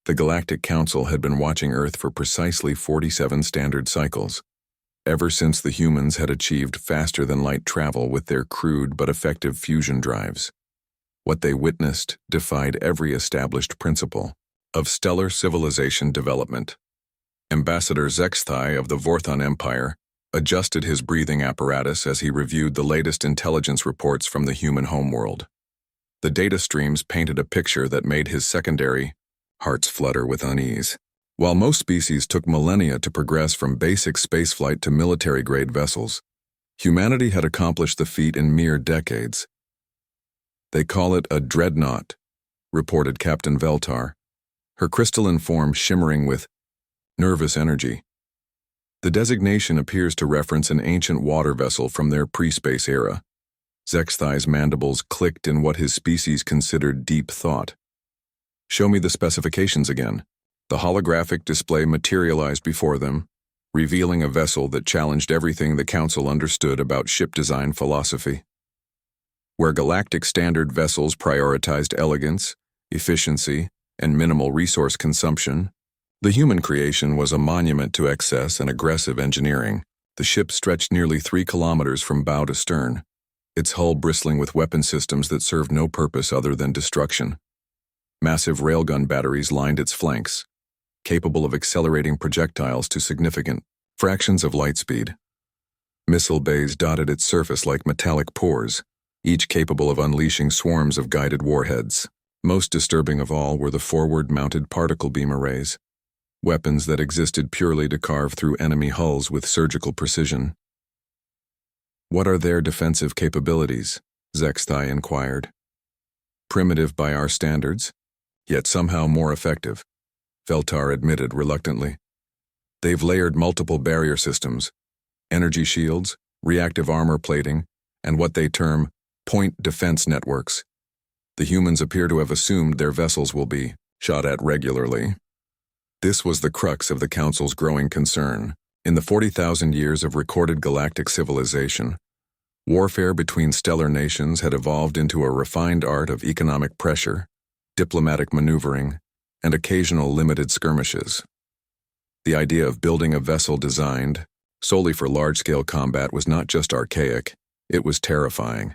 The Galactic Council had been watching Earth for precisely 47 standard cycles, ever since the humans had achieved faster-than-light travel with their crude but effective fusion drives. What they witnessed defied every established principle of stellar civilization development. Ambassador Zexthai of the Vorthon Empire adjusted his breathing apparatus as he reviewed the latest intelligence reports from the human homeworld. The data streams painted a picture that made his secondary hearts flutter with unease. While most species took millennia to progress from basic spaceflight to military-grade vessels, humanity had accomplished the feat in mere decades. "They call it a Dreadnought," reported Captain Veltar, her crystalline form shimmering with nervous energy. The designation appears to reference an ancient water vessel from their pre-space era. Zexthai's mandibles clicked in what his species considered deep thought. "Show me the specifications again." The holographic display materialized before them, revealing a vessel that challenged everything the Council understood about ship design philosophy. Where galactic standard vessels prioritized elegance, efficiency, and minimal resource consumption, the human creation was a monument to excess and aggressive engineering. The ship stretched nearly 3 kilometers from bow to stern, its hull bristling with weapon systems that served no purpose other than destruction. Massive railgun batteries lined its flanks, capable of accelerating projectiles to significant fractions of light speed. Missile bays dotted its surface like metallic pores, each capable of unleashing swarms of guided warheads. Most disturbing of all were the forward-mounted particle beam arrays, weapons that existed purely to carve through enemy hulls with surgical precision. "What are their defensive capabilities?" Zexthai inquired. "Primitive by our standards, yet somehow more effective," Veltar admitted reluctantly. "They've layered multiple barrier systems, energy shields, reactive armor plating, and what they term point defense networks. The humans appear to have assumed their vessels will be shot at regularly." This was the crux of the Council's growing concern. In the 40,000 years of recorded galactic civilization, warfare between stellar nations had evolved into a refined art of economic pressure, diplomatic maneuvering, and occasional limited skirmishes. The idea of building a vessel designed solely for large-scale combat was not just archaic, it was terrifying.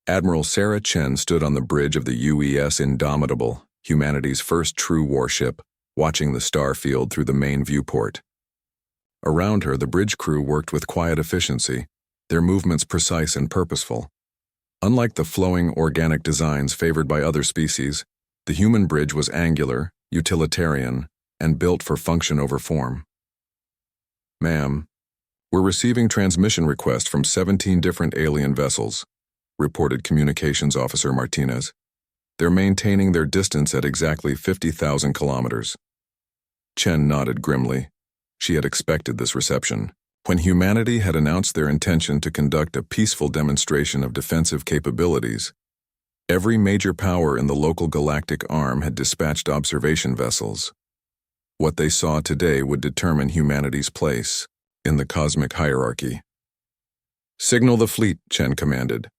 Admiral Sarah Chen stood on the bridge of the UES Indomitable, humanity's first true warship, watching the star field through the main viewport. Around her, the bridge crew worked with quiet efficiency, their movements precise and purposeful. Unlike the flowing, organic designs favored by other species, the human bridge was angular, utilitarian, and built for function over form. "Ma'am, we're receiving transmission requests from 17 different alien vessels," reported Communications Officer Martinez. "They're maintaining their distance at exactly 50,000 kilometers." Chen nodded grimly. She had expected this reception. When humanity had announced their intention to conduct a peaceful demonstration of defensive capabilities, every major power in the local galactic arm had dispatched observation vessels. What they saw today would determine humanity's place in the cosmic hierarchy. "Signal the fleet," Chen commanded.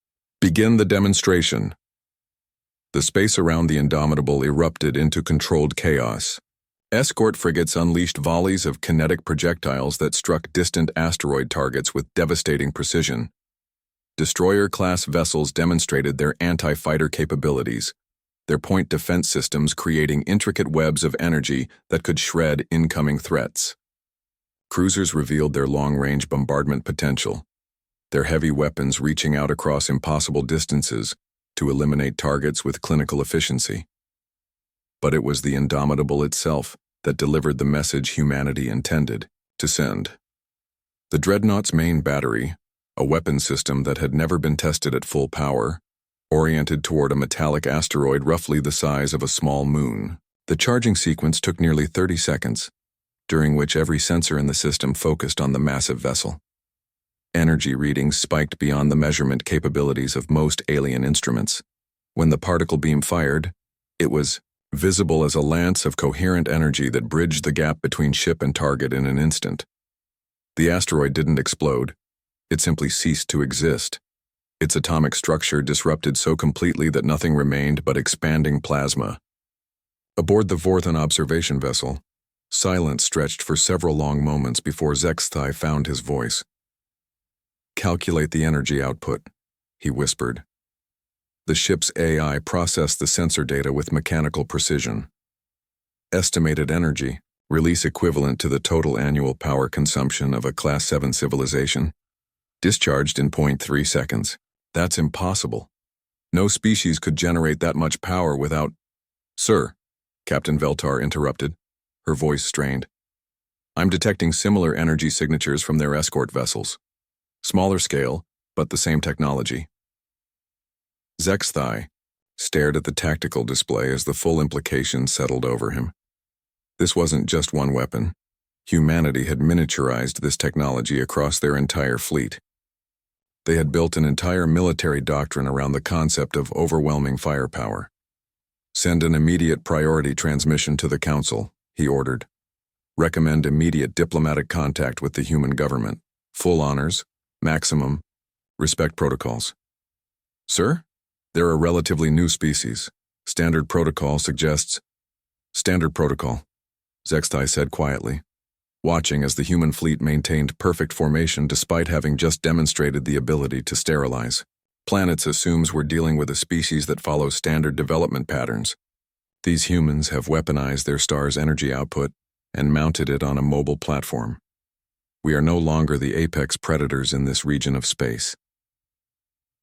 "Begin the demonstration." The space around the Indomitable erupted into controlled chaos. Escort frigates unleashed volleys of kinetic projectiles that struck distant asteroid targets with devastating precision. Destroyer-class vessels demonstrated their anti-fighter capabilities, their point defense systems creating intricate webs of energy that could shred incoming threats. Cruisers revealed their long-range bombardment potential, their heavy weapons reaching out across impossible distances to eliminate targets with clinical efficiency. But it was the Indomitable itself that delivered the message humanity intended to send. The Dreadnought's main battery, a weapon system that had never been tested at full power, oriented toward a metallic asteroid roughly the size of a small moon. The charging sequence took nearly 30 seconds, during which every sensor in the system focused on the massive vessel. Energy readings spiked beyond the measurement capabilities of most alien instruments. When the particle beam fired, it was visible as a lance of coherent energy that bridged the gap between ship and target in an instant. The asteroid didn't explode. It simply ceased to exist. Its atomic structure disrupted so completely that nothing remained but expanding plasma. Aboard the Vorthon observation vessel, silence stretched for several long moments before Zexthai found his voice. "Calculate the energy output," he whispered. The ship's AI processed the sensor data with mechanical precision. Estimated energy, release equivalent to the total annual power consumption of a Class 7 civilization, discharged in 0.3 seconds. That's impossible. No species could generate that much power without— "Sir," Captain Veltar interrupted, her voice strained. "I'm detecting similar energy signatures from their escort vessels. Smaller scale, but the same technology." Zexthai stared at the tactical display as the full implication settled over him. This wasn't just one weapon. Humanity had miniaturized this technology across their entire fleet. They had built an entire military doctrine around the concept of overwhelming firepower. "Send an immediate priority transmission to the Council," he ordered. "Recommend immediate diplomatic contact with the human government. Full honors, maximum, respect protocols." "Sir? They're a relatively new species. Standard protocol suggests—" "Standard protocol," Zexthai said quietly, watching as the human fleet maintained perfect formation despite having just demonstrated the ability to sterilize. "Planets assumes we're dealing with a species that follows standard development patterns. These humans have weaponized their star's energy output and mounted it on a mobile platform. We are no longer the apex predators in this region of space."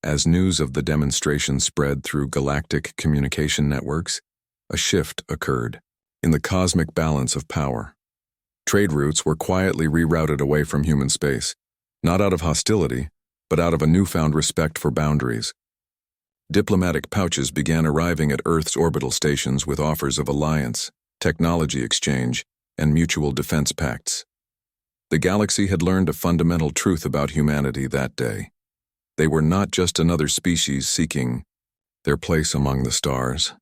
As news of the demonstration spread through galactic communication networks, a shift occurred in the cosmic balance of power. Trade routes were quietly rerouted away from human space, not out of hostility, but out of a newfound respect for boundaries. Diplomatic pouches began arriving at Earth's orbital stations with offers of alliance, technology exchange, and mutual defense pacts. The galaxy had learned a fundamental truth about humanity that day. They were not just another species seeking their place among the stars.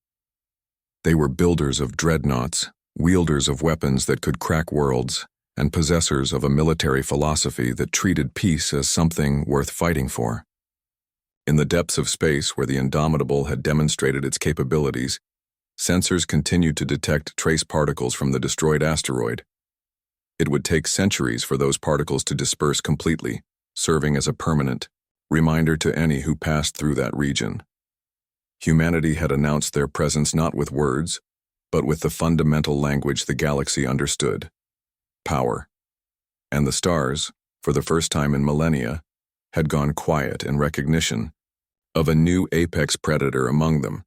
They were builders of dreadnoughts, wielders of weapons that could crack worlds, and possessors of a military philosophy that treated peace as something worth fighting for. In the depths of space where the Indomitable had demonstrated its capabilities, sensors continued to detect trace particles from the destroyed asteroid. It would take centuries for those particles to disperse completely, serving as a permanent reminder to any who passed through that region. Humanity had announced their presence not with words, but with the fundamental language the galaxy understood: power. And the stars, for the first time in millennia, had gone quiet in recognition of a new apex predator among them.